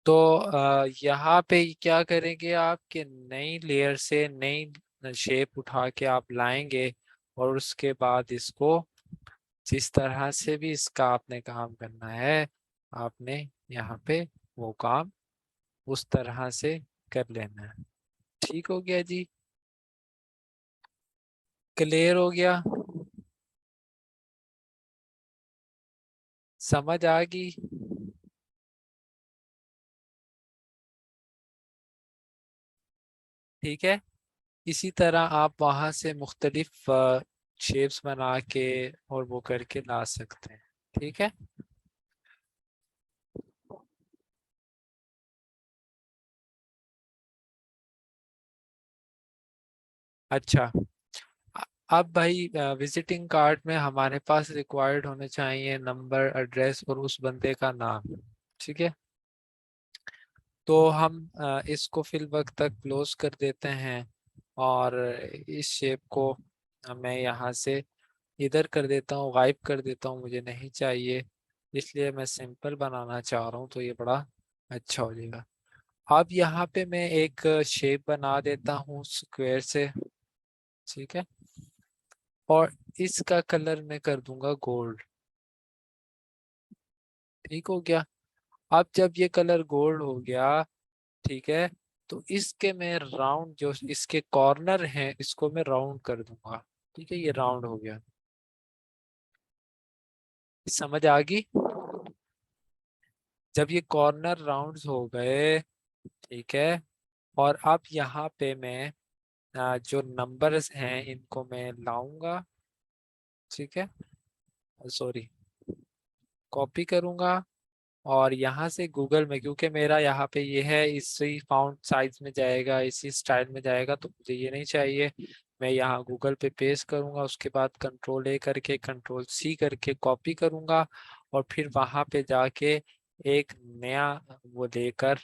तो यहाँ पे क्या करेंगे, आपके नई लेयर से नई शेप उठा के आप लाएंगे, और उसके बाद इसको जिस तरह से भी इसका आपने काम करना है, आपने यहाँ पे वो काम उस तरह से कर लेना है। ठीक हो गया जी? क्लियर हो गया? समझ आ गई? ठीक है। इसी तरह आप वहां से मुख्तलिफ शेप्स बना के और वो करके ला सकते हैं। ठीक है। अच्छा, अ- अब भाई विजिटिंग कार्ड में हमारे पास रिक्वायर्ड होने चाहिए नंबर, एड्रेस और उस बंदे का नाम। ठीक है। तो हम इसको फिल वक्त तक क्लोज कर देते हैं, और इस शेप को मैं यहाँ से इधर कर देता हूँ, गायब कर देता हूँ, मुझे नहीं चाहिए। इसलिए मैं सिंपल बनाना चाह रहा हूँ, तो ये बड़ा अच्छा हो जाएगा। अब यहाँ पे मैं एक शेप बना देता हूँ स्क्वायर से। ठीक है। और इसका कलर मैं कर दूंगा गोल्ड। ठीक हो गया? अब जब ये कलर गोल्ड हो गया, ठीक है, तो इसके मैं राउंड, जो इसके कॉर्नर हैं, इसको मैं राउंड कर दूंगा। ठीक है, ये राउंड हो गया। समझ आ गई? जब ये कॉर्नर राउंड्स हो गए, ठीक है, और अब यहाँ पे मैं जो नंबर्स हैं इनको मैं लाऊंगा। ठीक है, सॉरी, कॉपी करूंगा, और यहाँ से गूगल में, क्योंकि मेरा यहाँ पे ये है, इसी फाउंट साइज में जाएगा, इसी स्टाइल में जाएगा, तो मुझे ये नहीं चाहिए। मैं यहाँ गूगल पे पेस्ट करूंगा, उसके बाद कंट्रोल ए करके कंट्रोल सी करके कॉपी करूंगा, और फिर वहाँ पे जाके एक नया वो लेकर,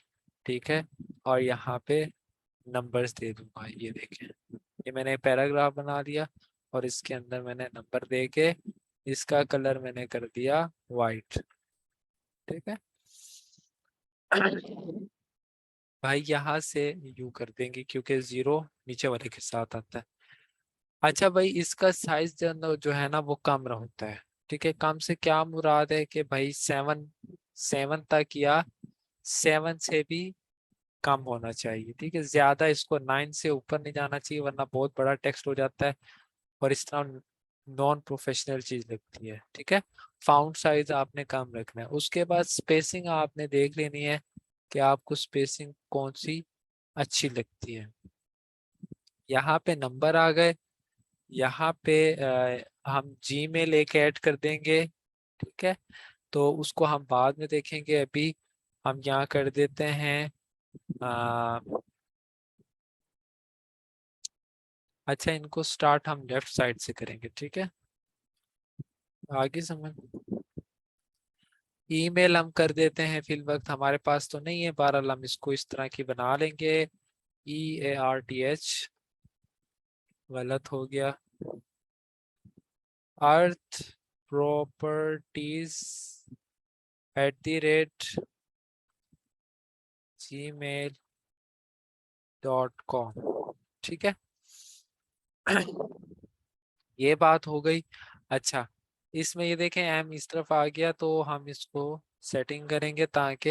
ठीक है, और यहाँ पे नंबर्स दे दूंगा। ये देखें, ये मैंने पैराग्राफ बना दिया, और इसके अंदर मैंने नंबर दे के इसका कलर मैंने कर दिया वाइट। ठीक है। भाई यहाँ से यू कर देंगे, क्योंकि जीरो नीचे वाले के साथ आता है। अच्छा भाई, इसका साइज जो है ना वो कम होता है। ठीक है, कम से क्या मुराद है कि भाई 7 तक, या 7 से भी कम होना चाहिए। ठीक है, ज्यादा इसको 9 से ऊपर नहीं जाना चाहिए, वरना बहुत बड़ा टेक्स्ट हो जाता है, और इस तरह नॉन प्रोफेशनल चीज लगती है। ठीक है। फाउंट साइज आपने कम रखना है। उसके बाद स्पेसिंग आपने देख लेनी है कि आपको स्पेसिंग कौन सी अच्छी लगती है। यहाँ पे नंबर आ गए। यहाँ पे हम जीमेल एक ऐड कर देंगे। ठीक है, तो उसको हम बाद में देखेंगे। अभी हम यहाँ कर देते हैं आ, अच्छा, इनको स्टार्ट हम लेफ्ट साइड से करेंगे। ठीक है, आगे समझ। ईमेल हम कर देते हैं, फिल वक्त हमारे पास तो नहीं है, बहरहाल हम इसको इस तरह की बना लेंगे। EARTH गलत हो गया। अर्थ प्रॉपर्टीज @gmail.com। ठीक है। ये बात हो गई। अच्छा, इसमें ये देखें एम इस तरफ आ गया, तो हम इसको सेटिंग करेंगे ताकि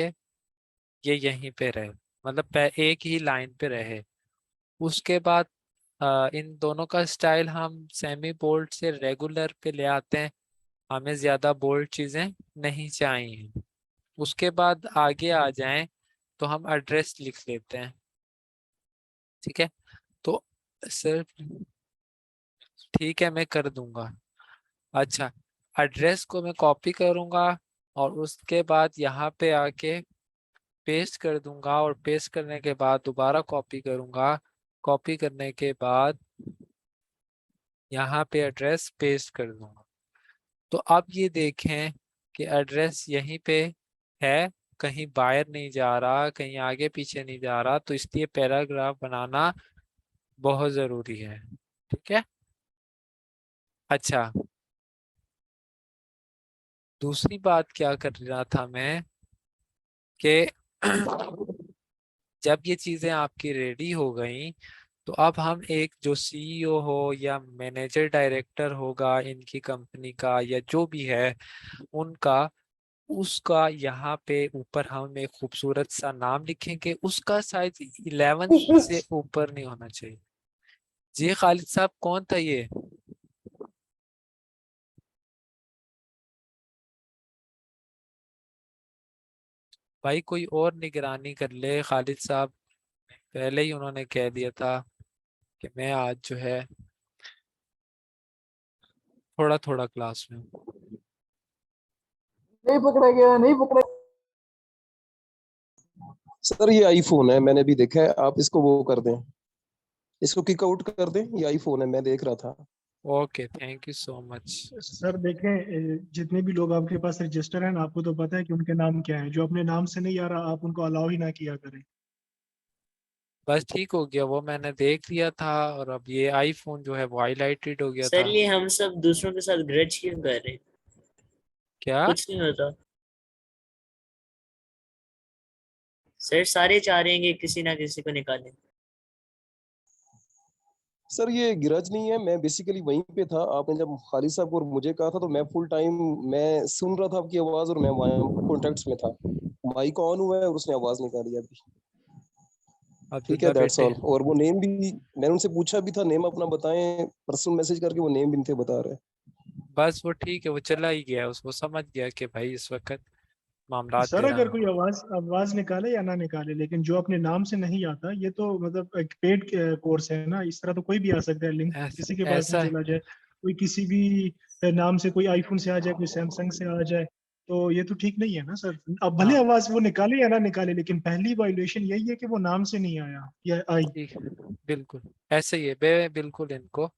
ये यहीं पे रहे, मतलब एक ही लाइन पे रहे। उसके बाद इन दोनों का स्टाइल हम सेमी बोल्ड से रेगुलर पे ले आते हैं। हमें ज्यादा बोल्ड चीजें नहीं चाहिए। उसके बाद आगे आ जाएं, तो हम एड्रेस लिख लेते हैं। ठीक है, तो सिर्फ, ठीक है, मैं कर दूंगा। अच्छा, एड्रेस को मैं कॉपी करूंगा, और उसके बाद यहाँ पे आके पेस्ट कर दूंगा, और पेस्ट करने के बाद दोबारा कॉपी करूंगा। कॉपी करने के बाद यहाँ पे एड्रेस पेस्ट कर दूंगा। तो अब ये देखें कि एड्रेस यहीं पे है, कहीं बाहर नहीं जा रहा, कहीं आगे पीछे नहीं जा रहा, तो इसलिए पैराग्राफ बनाना बहुत जरूरी है। ठीक है। अच्छा, दूसरी बात क्या कर रहा था मैं, कि जब ये चीजें आपकी रेडी हो गई तो अब हम एक जो सीईओ हो या मैनेजर डायरेक्टर होगा इनकी कंपनी का या जो भी है उनका, उसका यहाँ पे ऊपर हम एक खूबसूरत सा नाम लिखेंगे। उसका साइज 11 से ऊपर नहीं होना चाहिए। जी खालिद साहब, कौन था ये? भाई कोई और निगरानी कर ले। खालिद साहब पहले ही उन्होंने कह दिया था कि मैं आज जो है थोड़ा थोड़ा क्लास में हूँ। नहीं पकड़ा गया, नहीं पकड़ा। सर ये आईफोन है, मैंने भी देखा है, आप इसको वो कर दें, इसको किक आउट कर दें, ये आईफोन है, मैं देख रहा था। Okay, thank you so much. Sir देखें, जितने भी लोग आपके पास रजिस्टर हैं आपको तो पता है कि उनके नाम क्या है। जो अपने नाम से नहीं आ रहा आप उनको अलाउ ही ना किया करें। बस ठीक हो गया, वो मैंने देख लिया था। और अब ये आईफोन जो है वो हाईलाइटेड हो गया सर था। ये हम सब दूसरों के साथ ग्रज क्यों कर रहे हैं? क्या? कुछ नहीं होता सर, सारे चाह रहे हैं कि किसी ना किसी को निकालें। सर ये गिरज नहीं है, मैं बेसिकली वहीं पे था, आपने जब खालिद साहब और मुझे कहा था तो मैं फुल टाइम मैं सुन रहा था आपकी आवाज, और मैं वहाँ कॉन्टेक्ट्स में था। माइक ऑन हुआ है और उसने आवाज निकाली अभी। ठीक है, अब्दुल्ला दैट्स बेटे, ऑल। और वो नेम भी मैंने उनसे पूछा भी था, नेम अपना बताएं, पर्सनल मैसेज करके वो नेम भी नहीं थे बता रहे। बस वो ठीक है, वो चला ही गया। उसको समझ गया कि भाई इस वक्त मामलात सर अगर गरम कोई है। आवाज आवाज निकाले या ना निकाले, लेकिन जो अपने नाम से नहीं आता ये तो मतलब एक पेड कोर्स है ना। इस तरह तो कोई भी आ सकता है, लिंक किसी के पास भी ऐसा है। चला जाए। कोई किसी भी नाम से, कोई आईफोन से आ जाए, कोई सैमसंग से आ जाए, तो ये तो ठीक नहीं है ना सर। अब भले हाँ आवाज वो निकाले या ना निकाले, लेकिन पहली वायोलेशन यही है कि वो नाम से नहीं आया या आई। ठीक है, बिल्कुल ऐसे ही है। मैं बिल्कुल इनको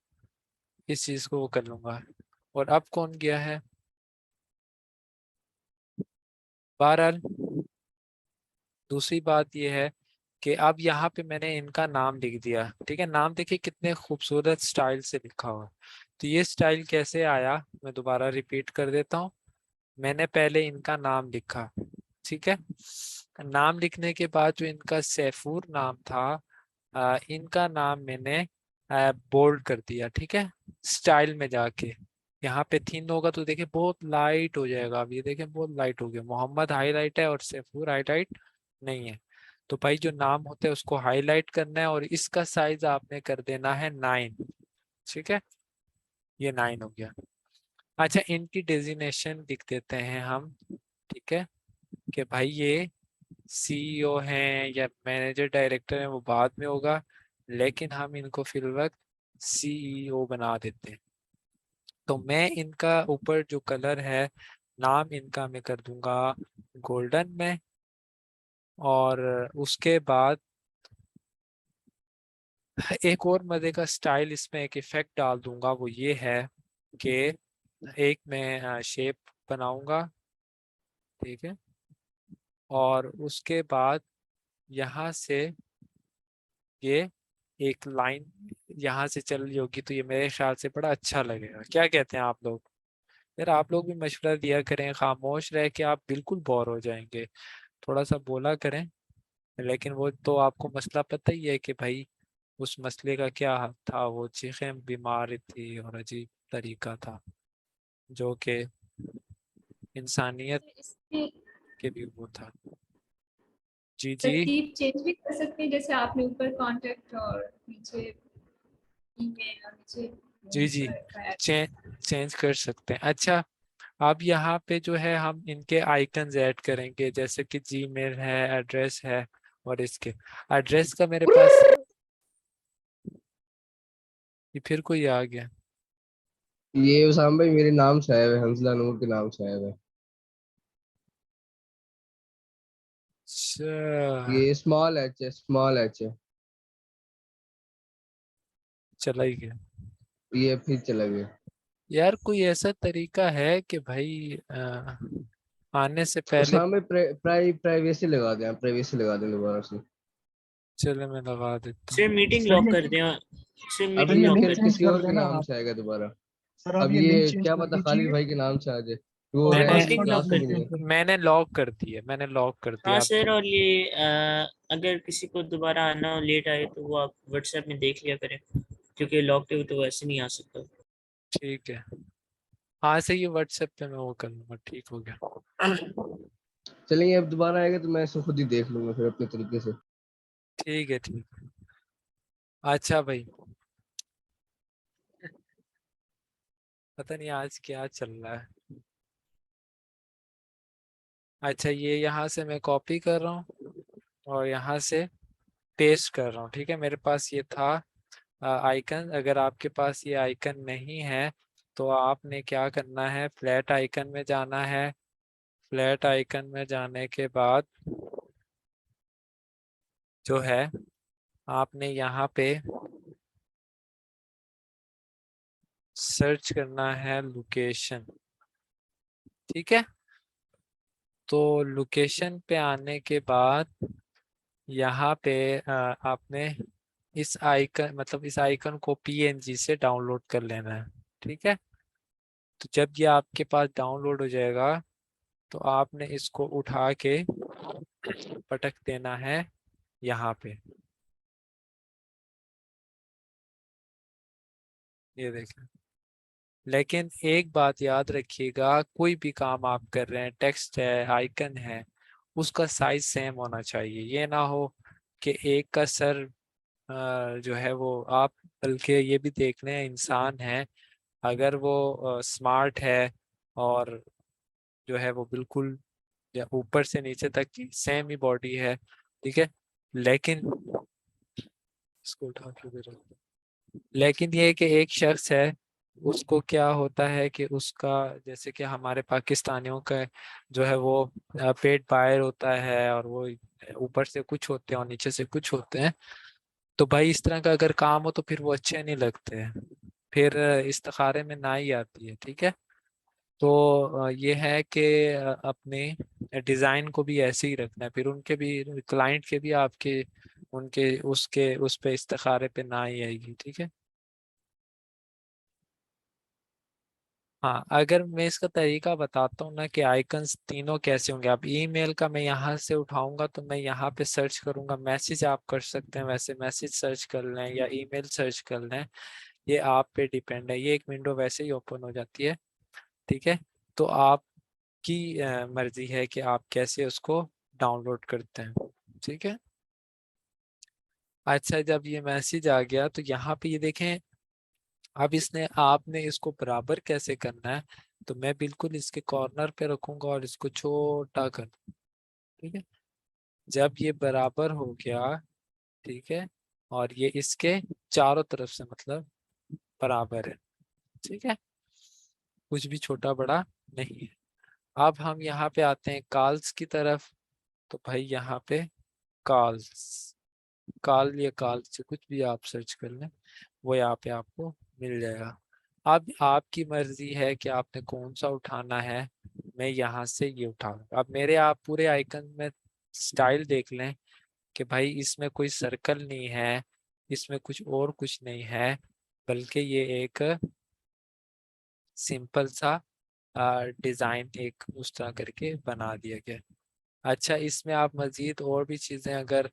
इस चीज को वो कर लूंगा। और अब कौन गया है? बहरहाल दूसरी बात यह है कि अब यहाँ पे मैंने इनका नाम लिख दिया। ठीक है, नाम देखिए कितने खूबसूरत स्टाइल से लिखा हुआ है। तो ये स्टाइल कैसे आया, मैं दोबारा रिपीट कर देता हूँ। मैंने पहले इनका नाम लिखा, ठीक है। नाम लिखने के बाद जो इनका सैफूर नाम था, इनका नाम मैंने बोल्ड कर दिया। ठीक है, स्टाइल में जाके यहाँ पे थिन होगा तो देखिए बहुत लाइट हो जाएगा। अब ये देखें बहुत लाइट हो गया। मोहम्मद हाईलाइट है और सैफूर हाईलाइट नहीं है। तो भाई जो नाम होते हैं उसको हाईलाइट करना है और इसका साइज आपने कर देना है 9। ठीक है, ये 9 हो गया। अच्छा, इनकी डेजिग्नेशन लिख देते हैं हम। ठीक है, कि भाई ये सीईओ हैं या मैनेजर डायरेक्टर हैं वो बाद में होगा, लेकिन हम इनको फिल वक्त सीईओ बना देते हैं। तो मैं इनका ऊपर जो कलर है, नाम इनका मैं कर दूंगा गोल्डन में। और उसके बाद एक और मजे का स्टाइल इसमें एक इफेक्ट डाल दूंगा, वो ये है कि एक मैं शेप बनाऊंगा। ठीक है, और उसके बाद यहाँ से ये एक लाइन यहाँ से चल रही होगी तो ये मेरे ख्याल से बड़ा अच्छा लगेगा। क्या कहते हैं आप लोग? यार आप लोग भी मशवरा दिया करें, खामोश रह के आप बिल्कुल बोर हो जाएंगे। थोड़ा सा बोला करें। लेकिन वो तो आपको मसला पता ही है कि भाई उस मसले का क्या था। वो चीखें बीमार थी और अजीब तरीका था जो कि इंसानियत इसकी के भी वो था। जी जी। तरतीब चेंज भी कर सकते हैं, जैसे आपने ऊपर कांटेक्ट और नीचे ईमेल और नीचे जी जी, का चेंज कर सकते हैं। अच्छा, अब यहाँ पे जो है हम इनके आइकन्स ऐड करेंगे, जैसे कि जीमेल है, एड्रेस है। और इसके एड्रेस का मेरे पास ये फिर कोई आ गया। ये उसाम भाई मेरे नाम से आया है, हंसला नूर के नाम से आया है। अच्छा, ये स्मॉल एच है। चला ही गया। ये फिर चला गया। यार कोई ऐसा तरीका है कि भाई आने से पहले? उसाम भाई प्राइवेसी लगा दें दोबारा से। चलो मैं लगा देता सर हूँ। मीटिंग सर लॉक ये कर दें। सर अब मीटिंग ये ये लॉक लिंक फिर कर दें। चेंज किसी कर और के देना नाम आप। से आएगा दोबारा। सर आप अब ये लिंक ये चेंज क्या कर पता खालिद दीजिए। भाई के नाम से आ जाए। वो मैंने रैंडमली Copy क्लास lock में कर भी दी। नहीं है। मैंने लॉक कर दिया, मैंने लॉक कर हाँ दिया आप। सर, और ये अगर किसी को दोबारा आना हो, लेट आए, तो वो आप व्हाट्सएप में देख लिया करें, क्योंकि लॉक्ड है तो वैसे नहीं आ सकता। ठीक है, हाँ से ये व्हाट्सएप पे मैं वो कर लूंगा, ठीक हो गया। चलेंगे, अब दोबारा आएगा तो मैं इसको खुद ही देख लूंगा फिर अपने तरीके से। ठीक है ठीक है। अच्छा भाई, पता नहीं आज क्या चल रहा है। अच्छा, ये यहाँ से मैं कॉपी कर रहा हूँ और यहाँ से पेस्ट कर रहा हूँ, ठीक है। मेरे पास ये था आइकन। अगर आपके पास ये आइकन नहीं है तो आपने क्या करना है, फ्लैट आइकन में जाना है। फ्लैट आइकन में जाने के बाद जो है आपने यहाँ पे सर्च करना है लोकेशन, ठीक है। तो लोकेशन पे आने के बाद यहाँ पे आपने इस आइकन, मतलब इस आइकन को पीएनजी से डाउनलोड कर लेना है, ठीक है। तो जब ये आपके पास डाउनलोड हो जाएगा तो आपने इसको उठा के पटक देना है यहाँ पे। ये देखें, लेकिन एक बात याद रखिएगा, कोई भी काम आप कर रहे हैं, टेक्स्ट है, आइकन है, उसका साइज सेम होना चाहिए। ये ना हो कि एक का सर जो है वो आप, बल्कि ये भी देख लें, इंसान है, अगर वो स्मार्ट है और जो है वो बिल्कुल या ऊपर से नीचे तक की सेम ही बॉडी है, ठीक है, लेकिन इसको उठा के दे रहा हूँ। लेकिन ये कि एक शख्स है, उसको क्या होता है कि उसका, जैसे कि हमारे पाकिस्तानियों का जो है वो पेट बाहर होता है और वो ऊपर से कुछ होते हैं और नीचे से कुछ होते हैं। तो भाई इस तरह का अगर काम हो तो फिर वो अच्छे नहीं लगते हैं, फिर इस्तिखारे में ना ही आती है, ठीक है। तो ये है कि अपने डिज़ाइन को भी ऐसे ही रखना है, फिर उनके भी, क्लाइंट के भी आपके, उनके उसके उस पे इस्तिखारे पे ना ही आएगी, ठीक है। हाँ, अगर मैं इसका तरीका बताता हूँ ना कि आइकन्स तीनों कैसे होंगे। आप ईमेल का मैं यहाँ से उठाऊंगा तो मैं यहाँ पे सर्च करूंगा, मैसेज आप कर सकते हैं, वैसे मैसेज सर्च कर लें या ईमेल सर्च कर लें, ये आप पे डिपेंड है। ये एक विंडो वैसे ही ओपन हो जाती है, ठीक है। तो आपकी मर्जी है कि आप कैसे उसको डाउनलोड करते हैं, ठीक है। अच्छा, जब ये मैसेज आ गया तो यहाँ पे ये देखें, अब इसने, आपने इसको बराबर कैसे करना है, तो मैं बिल्कुल इसके कॉर्नर पे रखूंगा और इसको छोटा कर, ठीक है। जब ये बराबर हो गया, ठीक है, और ये इसके चारों तरफ से मतलब बराबर है, ठीक है, कुछ भी छोटा बड़ा नहीं है। अब हम यहाँ पे आते हैं कॉल्स की तरफ। तो भाई यहाँ पे कॉल्स, कॉल या कॉल से कुछ भी आप सर्च कर लें, वो यहाँ पे आपको मिल जाएगा। अब आपकी मर्जी है कि आपने कौन सा उठाना है। मैं यहाँ से ये उठाऊंगा। अब मेरे, आप पूरे आइकन में स्टाइल देख लें कि भाई इसमें कोई सर्कल नहीं है, इसमें कुछ और कुछ नहीं है, बल्कि ये एक सिंपल सा डिजाइन एक उस तरह करके बना दिया गया। अच्छा, इसमें आप मजीद और भी चीजें अगर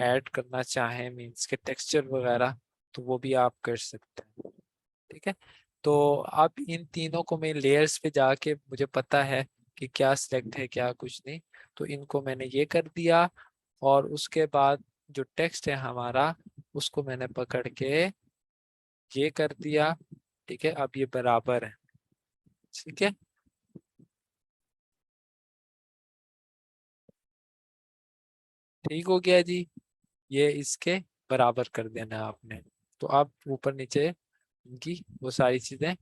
ऐड करना चाहें, मीन्स के टेक्सचर वगैरह, तो वो भी आप कर सकते हैं, ठीक है। तो अब इन तीनों को मैं लेयर्स पे जाके, मुझे पता है कि क्या सिलेक्ट है क्या कुछ नहीं, तो इनको मैंने ये कर दिया। और उसके बाद जो टेक्स्ट है हमारा, उसको मैंने पकड़ के ये कर दिया, ठीक है। अब ये बराबर है, ठीक है। ठीक हो गया जी, ये इसके बराबर कर देना है आपने। तो अब ऊपर नीचे इनकी वो सारी चीजें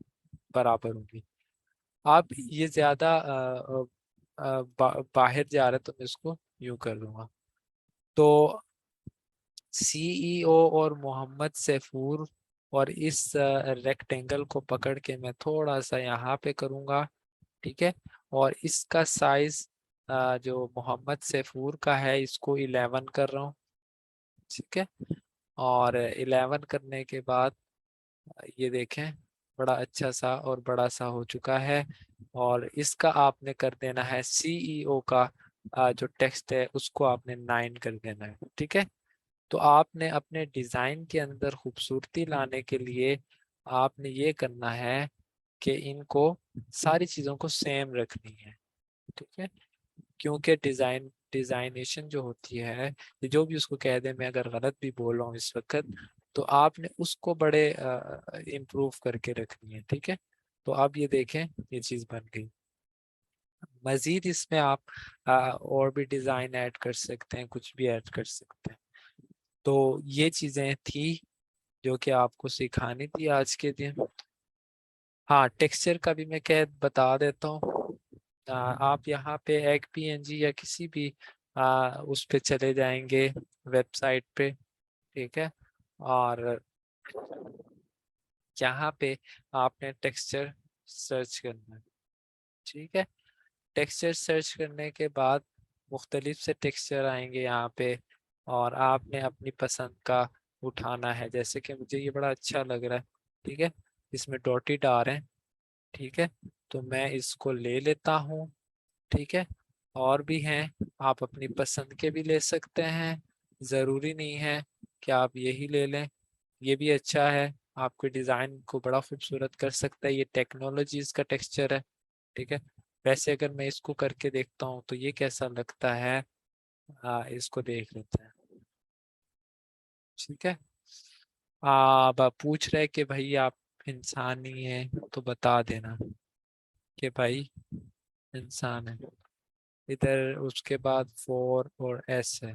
बराबर होंगी। अब ये ज्यादा बाहर जा रहा है तो मैं इसको यूं कर लूंगा। तो सीईओ और मोहम्मद सैफूर, और इस रेक्टेंगल को पकड़ के मैं थोड़ा सा यहाँ पे करूँगा, ठीक है। और इसका साइज जो मोहम्मद सैफूर का है, इसको 11 कर रहा हूँ, ठीक है। और 11 करने के बाद ये देखें, बड़ा अच्छा सा और बड़ा सा हो चुका है। और इसका आपने कर देना है CEO का जो टेक्स्ट है उसको आपने 9 कर देना है, ठीक है। तो आपने अपने डिजाइन के अंदर खूबसूरती लाने के लिए आपने ये करना है कि इनको सारी चीजों को सेम रखनी है, ठीक है। क्योंकि डिजाइनेशन जो होती है, ये जो भी उसको कह दे, मैं अगर गलत भी बोल रहा हूँ इस वक्त, तो आपने उसको बड़े इम्प्रूव करके रखनी है, ठीक है। तो अब ये देखें, ये चीज बन गई। मजीद इसमें आप और भी डिजाइन ऐड कर सकते हैं, कुछ भी ऐड कर सकते हैं। तो ये चीजें थी जो कि आपको सिखानी थी आज के दिन। हाँ, टेक्सचर का भी मैं कह बता देता हूँ। आप यहाँ पे एक PNG या किसी भी उस पे चले जाएंगे वेबसाइट पे, ठीक है। और यहाँ पे आपने टेक्सचर सर्च करना है, ठीक है। टेक्सचर सर्च करने के बाद मुख्तलिफ से टेक्सचर आएंगे यहाँ पे, और आपने अपनी पसंद का उठाना है। जैसे कि मुझे ये बड़ा अच्छा लग रहा है, ठीक है, इसमें डॉटेड आ रहे हैं, ठीक है। तो मैं इसको ले लेता हूँ, ठीक है। और भी हैं, आप अपनी पसंद के भी ले सकते हैं, ज़रूरी नहीं है कि आप यही ले लें। ये भी अच्छा है, आपके डिज़ाइन को बड़ा खूबसूरत कर सकता है। ये टेक्नोलॉजीज का टेक्सचर है, ठीक है। वैसे अगर मैं इसको करके देखता हूँ तो ये कैसा लगता है, इसको देख लेते हैं, ठीक है। आप पूछ रहे कि भाई आप इंसान ही हैं, तो बता देना कि भाई इंसान है। इधर उसके बाद 4 और S है,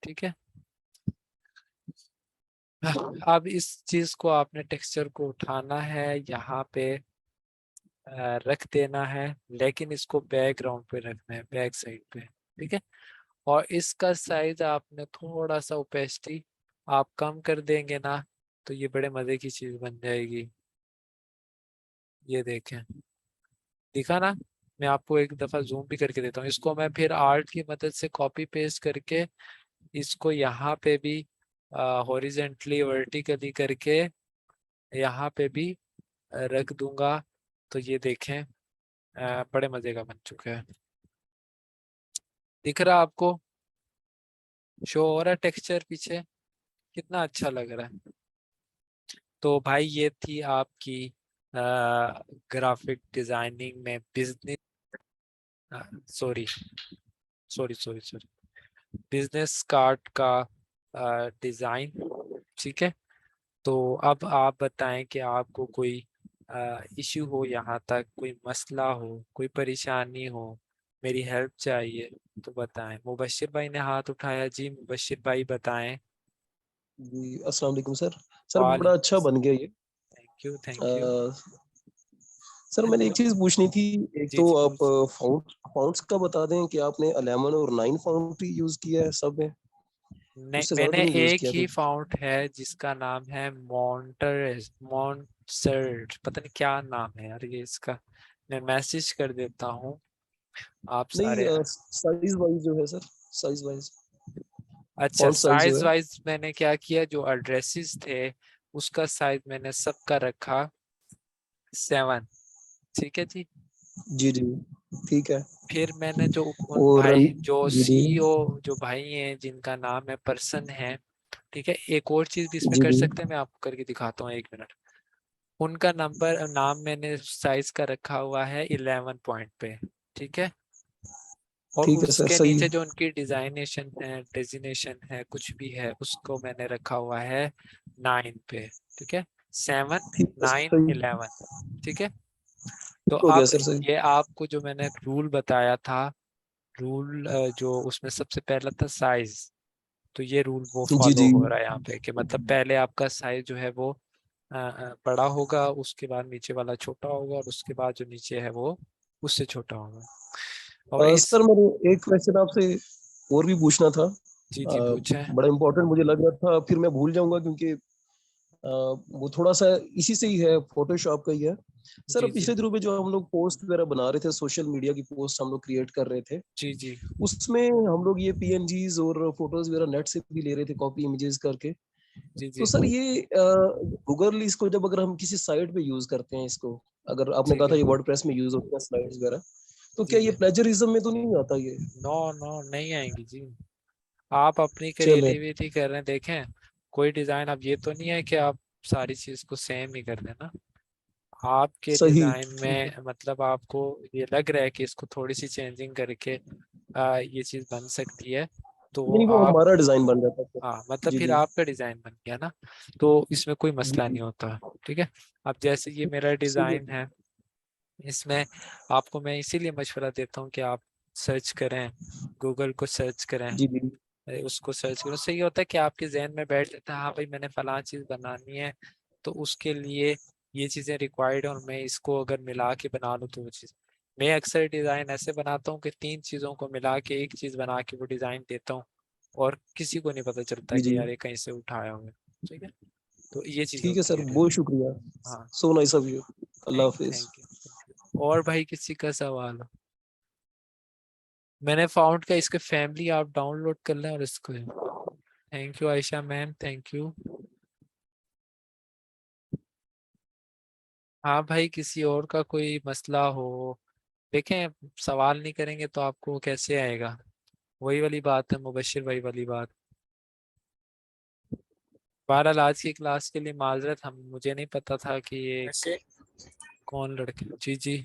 ठीक है। अब इस चीज को आपने टेक्सचर को उठाना है, यहाँ पे रख देना है, लेकिन इसको बैकग्राउंड पे रखना है, बैक साइड पे, ठीक है। और इसका साइज आपने थोड़ा सा ओपेसिटी आप कम कर देंगे ना, तो ये बड़े मजे की चीज बन जाएगी। ये देखें, दिखा ना। मैं आपको एक दफा जूम भी करके देता हूँ। इसको मैं फिर आर्ट की मदद से कॉपी पेस्ट करके इसको यहाँ पे भी हॉरिजेंटली वर्टिकली करके यहाँ पे भी रख दूंगा। तो ये देखें, बड़े मजे का बन चुका है। दिख रहा आपको, शो हो रहा है टेक्सचर पीछे, कितना अच्छा लग रहा है। तो भाई ये थी आपकी ग्राफिक डिजाइनिंग में business, sorry sorry sorry sorry, business card का डिजाइन, ठीक है। तो अब आप बताएं कि आपको कोई इश्यू हो, यहाँ तक कोई मसला हो, कोई परेशानी हो, मेरी हेल्प चाहिए तो बताएं। मुबशिर भाई ने हाथ उठाया, जी मुबशिर भाई बताएं। जी अस्सलाम वालेकुम सर। सर बड़ा वालेकुम, अच्छा बन गया ये। Thank you thank you. A, sir मैंने एक चीज पूछनी थी। एक जी तो जी आप फाउंट्स का बता दें कि आपने 11 और 9 फाउंट ही यूज किया है सब में, नहीं, उससे ज्यादा मैंने तो नहीं यूज एक किया ही कोई। फाउंट है जिसका नाम है मॉन्टसर्ट, पता नहीं क्या नाम है यार ये इसका। मैं मैसेज कर देता हूँ, आप सारे। नहीं साइज वाइज जो है सर, साइज वाइज अच्छा, फॉन्ट साइज जो साइज है। वाइज मैंने क्या किया, जो एड्रेसेस थे उसका साइज मैंने सबका रखा 7, ठीक है जी। जी जी ठीक है। फिर मैंने जो उन और भाई जो जी जी CEO जो भाई हैं जिनका नाम है पर्सन है, ठीक है। एक और चीज भी इसमें जी कर जी सकते हैं, मैं आपको करके दिखाता हूँ, 1 मिनट। उनका नंबर नाम मैंने साइज का रखा हुआ है 11 पॉइंट पे, ठीक है। और ठीक है सर उसके सही नीचे है। जो उनकी डिजाइनेशन है, डेजिनेशन है, कुछ भी है, उसको मैंने रखा हुआ है 9 पे, ठीक है। 7 ठीक है 9 सही। 11, ठीक है। तो हो गया अब सर सही। ये आपको जो मैंने रूल बताया था, रूल जो उसमें सबसे पहला था साइज, तो ये रूल वो जी फॉलो जी हो रहा है यहाँ पे कि मतलब पहले आपका साइज जो है वो बड़ा होगा, उसके बाद नीचे वाला छोटा होगा, और उसके बाद जो नीचे है वो उससे छोटा होगा। और इस, सर मेरे एक क्वेश्चन आपसे और भी पूछना था। जी जी पूछें। बड़ा इम्पोर्टेंट मुझे लग रहा था, फिर मैं भूल जाऊंगा क्योंकि वो थोड़ा सा इसी से ही है, फोटोशॉप का ही है। सर जी जी पिछले दिनों में जो हम लोग पोस्ट वगैरह बना रहे थे, सोशल मीडिया की पोस्ट हम लोग क्रिएट कर रहे थे, जी जी उसमें हम लोग ये PNGs और फोटोज वगैरह नेट से भी ले रहे थे, कॉपी इमेजेस करके। जी तो जी सर ये गूगल इसको जब अगर हम किसी साइट पे यूज करते हैं इसको, अगर आपने ठीक कहा था है। ये वर्डप्रेस में यूज होता है स्लाइड्स वगैरह, तो जी क्या ये जी प्लेजरिज्म में तो नहीं आता ये? नो नो नहीं आएंगी जी। आप अपनी चले क्रिएटिविटी कर रहे हैं, देखें कोई डिजाइन, अब ये तो नहीं है कि आप सारी चीज को सेम ही कर देना। आपके सही। डिजाइन में मतलब आपको ये लग रहा है कि इसको थोड़ी सी चेंजिंग करके ये चीज बन सकती है, तो नहीं, वो आप, हमारा डिजाइन बन जाता है फिर। हाँ मतलब जी फिर जी आपका डिजाइन बन गया ना, तो इसमें कोई जी मसला जी। नहीं होता। ठीक है। अब जैसे ये मेरा सही है। डिजाइन है, इसमें आपको मैं इसीलिए मशवरा देता हूँ कि आप सर्च करें, गूगल को सर्च करें, जी जी उसको सर्च करें। उससे ये होता है कि आपके जहन में बैठ जाता है, हाँ भाई मैंने फलां चीज़ बनानी है, तो उसके लिए ये चीज़ें रिक्वायर्ड है, और मैं इसको अगर मिला के बना लूँ तो वो चीज़। मैं अक्सर डिज़ाइन ऐसे बनाता हूँ कि 3 चीज़ों को मिला के एक चीज़ बना के वो डिज़ाइन देता हूँ, और किसी को नहीं पता चलता जी कि जी। यार ये कहीं से उठाया हुआ है। ठीक है, तो ये चीज़ ठीक है होती सर, है। बहुत शुक्रिया। हाँ, so nice of you. Allah Hafiz. Thank you. और भाई किसी का सवाल हो? मैंने फाउंड का इसके फैमिली आप डाउनलोड कर लें और इसको। Thank you Ayesha ma'am, thank you. हाँ भाई, किसी और का कोई मसला हो, देखें सवाल नहीं करेंगे तो आपको कैसे आएगा। वही वाली बात है मुबशिर, वही वाली बात। बहरहाल आज की क्लास के लिए माजरत, हम मुझे नहीं पता था कि ये वैसे कौन लड़के। जी जी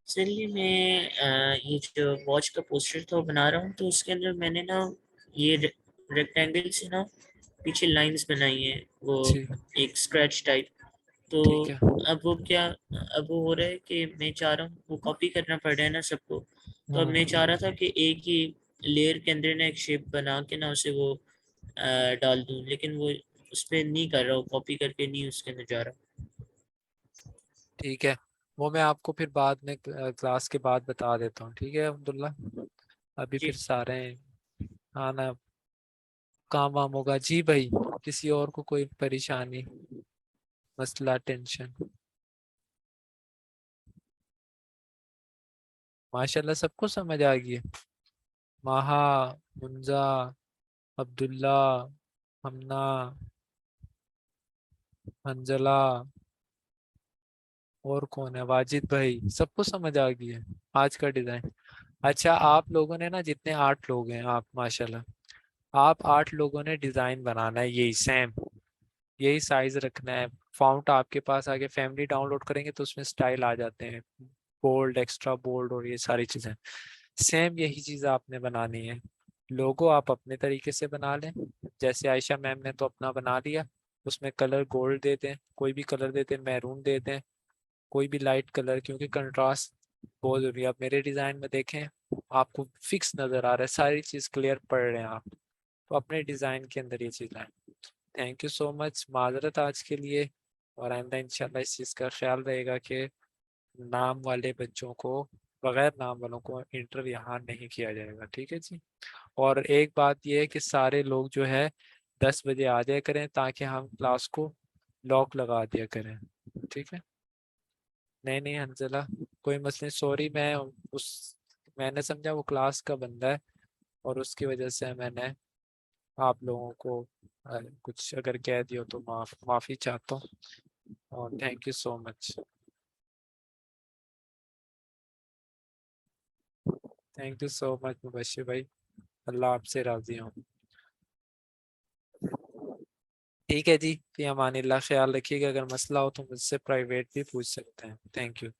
चलिए मैं ये जो वॉच का पोस्टर था वो बना रहा हूँ, तो उसके अंदर मैंने ना ये रेक्टेंगल से ना पीछे लाइंस बनाई हैं, वो ठीक एक स्क्रैच टाइप। तो ठीक है। अब वो क्या, अब वो हो रहा है कि मैं चाह रहा हूँ, वो कॉपी करना पड़ रहा है ना सबको। तो अब मैं चाह रहा था कि एक ही लेयर के अंदर ना एक शेप बना के ना उसे वो डाल दूँ, लेकिन वो उस पर नहीं कर रहा हूँ, कॉपी करके नहीं उसके अंदर जा रहा। ठीक है, वो मैं आपको फिर बाद में क्लास के बाद बता देता हूँ। ठीक है अब्दुल्ला, अभी फिर जी सारे आना काम वाम होगा। जी भाई, किसी और को कोई परेशानी, मसला, टेंशन? माशाल्लाह सबको समझ आ गई है। माहा, मुंजा, अब्दुल्ला, हमना, अंजला, और कौन है, वाजिद भाई, सबको समझ आ गई है आज का डिजाइन। अच्छा, आप लोगों ने ना, जितने 8 लोग हैं आप, माशाल्लाह आप 8 लोगों ने डिजाइन बनाना है, यही सेम, यही साइज रखना है। फॉन्ट आपके पास आगे फैमिली डाउनलोड करेंगे तो उसमें स्टाइल आ जाते हैं, बोल्ड, एक्स्ट्रा बोल्ड, और ये सारी चीजें सेम यही चीज आपने बनानी है। लोगो आप अपने तरीके से बना लें, जैसे आयशा मैम ने तो अपना बना लिया, उसमें कलर गोल्ड दे दें, कोई भी कलर दे दें, मैरून दे दें, कोई भी लाइट कलर, क्योंकि कंट्रास्ट बहुत जरूरी है। आप मेरे डिजाइन में देखें, आपको फिक्स नजर आ रहा है, सारी चीज क्लियर पढ़ रहे हैं आप, तो अपने डिजाइन के अंदर ये चीज आए। थैंक यू सो मच, माजरत आज के लिए, और आइंदा इंशाल्लाह इस चीज़ का ख्याल रहेगा कि नाम वाले बच्चों को, बगैर नाम वालों को इंटर यहाँ नहीं किया जाएगा। ठीक है जी। और एक बात यह है कि सारे लोग जो है 10 बजे आ जाया करें, ताकि हम क्लास को लॉक लगा दिया करें। ठीक है। नहीं नहीं हंजला, कोई मसला नहीं, सॉरी, मैं उस, मैंने समझा वो क्लास का बंदा है, और उसकी वजह से मैंने आप लोगों को कुछ अगर कह दिया तो माफ़ी चाहता हूँ, और thank you so much. Thank you so much Mubashir भाई, अल्लाह आपसे राजी हूँ। ठीक है जी, फिर अमानिल्लाह, ख्याल रखिएगा, अगर मसला हो तो मुझसे प्राइवेट भी पूछ सकते हैं। Thank you.